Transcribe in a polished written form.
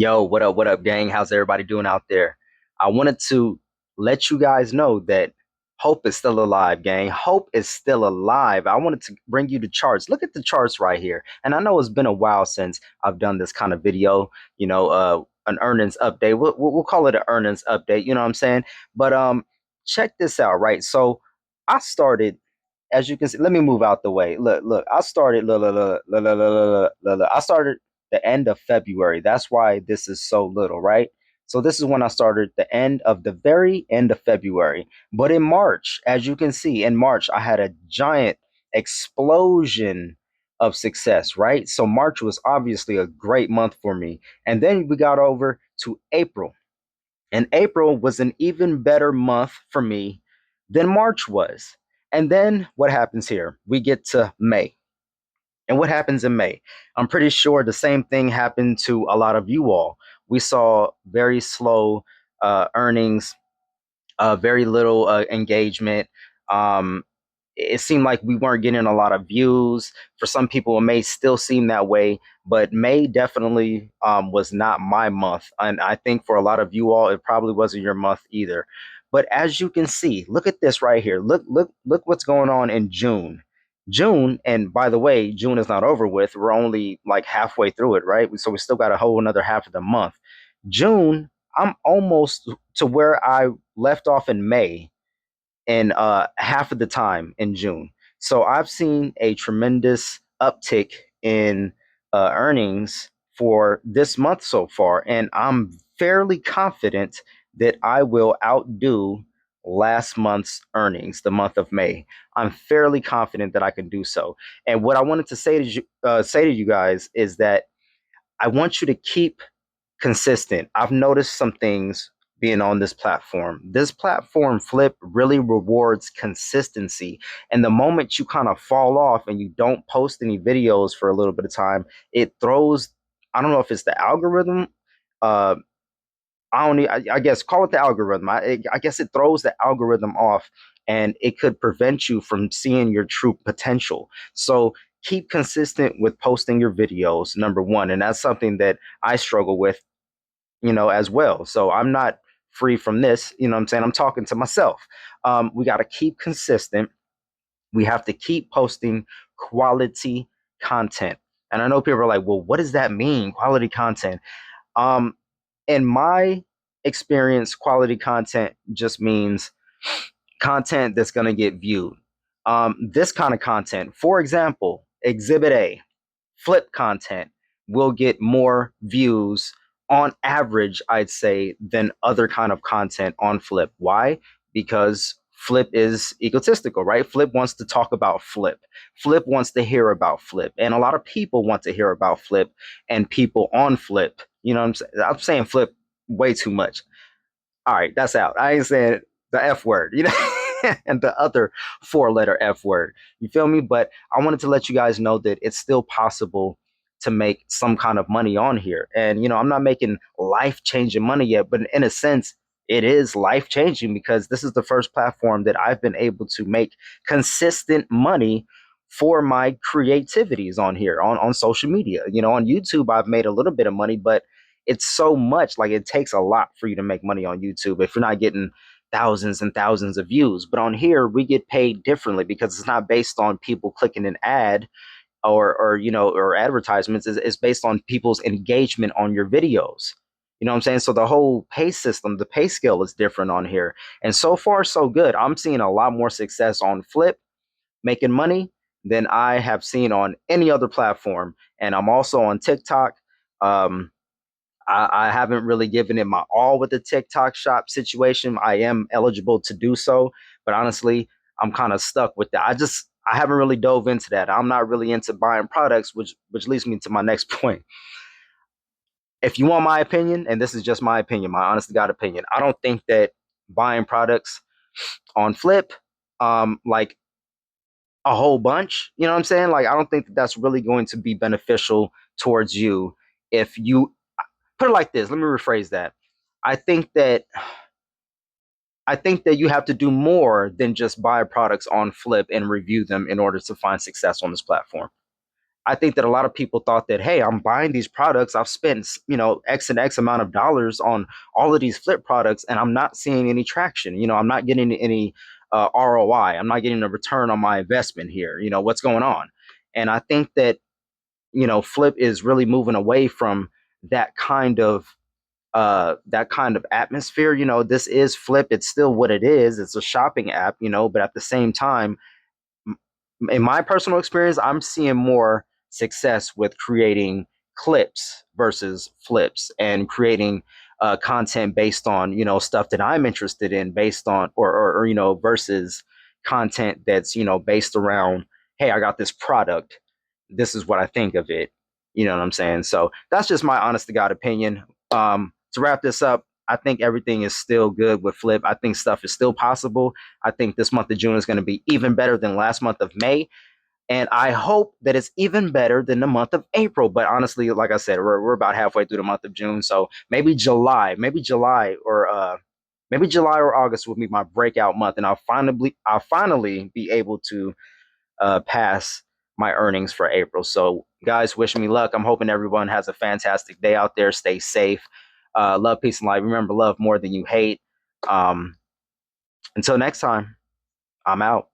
Yo, what up, gang? How's everybody doing out there? I wanted to let you guys know that hope is still alive, gang. Hope is still alive. I wanted to bring you the charts. Look at the charts right here. And I know it's been a while since I've done this kind of video, an earnings update. We'll call it an earnings update, you know what I'm saying? But check this out, right? So I started, as you can see, let me move out the way. Look, I started, I started the end of February. That's why this is so little, right? So this is when I started the very end of February. But in March, as you can see, in March, I had a giant explosion of success, right? So March was obviously a great month for me. And then we got over to April. And April was an even better month for me than March was. And then what happens here? We get to May. And what happens in May? I'm pretty sure the same thing happened to a lot of you all. We saw very slow earnings, very little engagement. Um, it seemed like we weren't getting a lot of views. For some people, it may still seem that way, but May definitely was not my month. And I think for a lot of you all, it probably wasn't your month either. But as you can see, look at this right here. Look what's going on in June. June, and by the way, June is not over with. We're only like halfway through it, right? So we still got a whole another half of the month. June, I'm almost to where I left off in May in half of the time in June. So I've seen a tremendous uptick in earnings for this month so far, and I'm fairly confident that I will outdo last month's earnings, the month of May. I'm fairly confident that I can do so. And what I wanted to say to you guys is that I want you to keep consistent. I've noticed some things being on this platform. This platform flip really rewards consistency. And the moment you kind of fall off and you don't post any videos for a little bit of time, it throws, I don't know if it's the algorithm. Uh, I don't need, I guess call it the algorithm. I guess it throws the algorithm off and it could prevent you from seeing your true potential. So keep consistent with posting your videos, number one. And that's something that I struggle with, as well. So I'm not free from this. You know what I'm saying? I'm talking to myself. We got to keep consistent. We have to keep posting quality content. And I know people are like, well, what does that mean? Quality content. Um, in my experience, quality content just means content that's going to get viewed. This kind of content, for example, Exhibit A, flip content will get more views on average, I'd say, than other kind of content on flip. Why? Because flip is egotistical, right? Flip wants to talk about flip. Flip wants to hear about flip. And a lot of people want to hear about flip and people on flip. You know what I'm saying? I'm saying flip way too much. All right, that's out. I ain't saying the F word, and the other four-letter F word. You feel me? But I wanted to let you guys know that it's still possible to make some kind of money on here. And, I'm not making life-changing money yet, but in a sense, it is life-changing because this is the first platform that I've been able to make consistent money for my creativities on here on social media. On YouTube, I've made a little bit of money, but it's so much, like it takes a lot for you to make money on YouTube if you're not getting thousands and thousands of views. But on here, we get paid differently because it's not based on people clicking an ad or advertisements. It's based on people's engagement on your videos. You know what I'm saying? So the whole pay system, the pay scale is different on here. And so far, so good. I'm seeing a lot more success on Flip making money than I have seen on any other platform. And I'm also on TikTok. Um, I haven't really given it my all with the TikTok shop situation. I am eligible to do so, but honestly, I'm kind of stuck with that. I haven't really dove into that. I'm not really into buying products, which leads me to my next point. If you want my opinion, and this is just my opinion, my honest to God opinion, I don't think that buying products on Flip, like a whole bunch, you know what I'm saying? Like I don't think that that's really going to be beneficial towards you if you put it like this. Let me rephrase that. I think that I think that you have to do more than just buy products on Flip and review them in order to find success on this platform. I think that a lot of people thought that, hey, I'm buying these products. I've spent, X and X amount of dollars on all of these flip products, and I'm not seeing any traction. I'm not getting any ROI. I'm not getting a return on my investment here. What's going on? And I think that, Flip is really moving away from that kind of atmosphere. This is Flip. It's still what it is. It's a shopping app, but at the same time, in my personal experience, I'm seeing more success with creating clips versus flips, and creating content based on stuff that I'm interested in, based on or versus content that's based around, hey, I got this product, this is what I think of it. You know what I'm saying? So that's just my honest to God opinion. To wrap this up, I think everything is still good with Flip. I think stuff is still possible. I think this month of June is going to be even better than last month of May. And I hope that it's even better than the month of April. But honestly, like I said, we're about halfway through the month of June. So maybe July or August will be my breakout month. And I'll finally be able to pass my earnings for April. So guys, wish me luck. I'm hoping everyone has a fantastic day out there. Stay safe. Love, peace, and light. Remember, love more than you hate. Um, until next time, I'm out.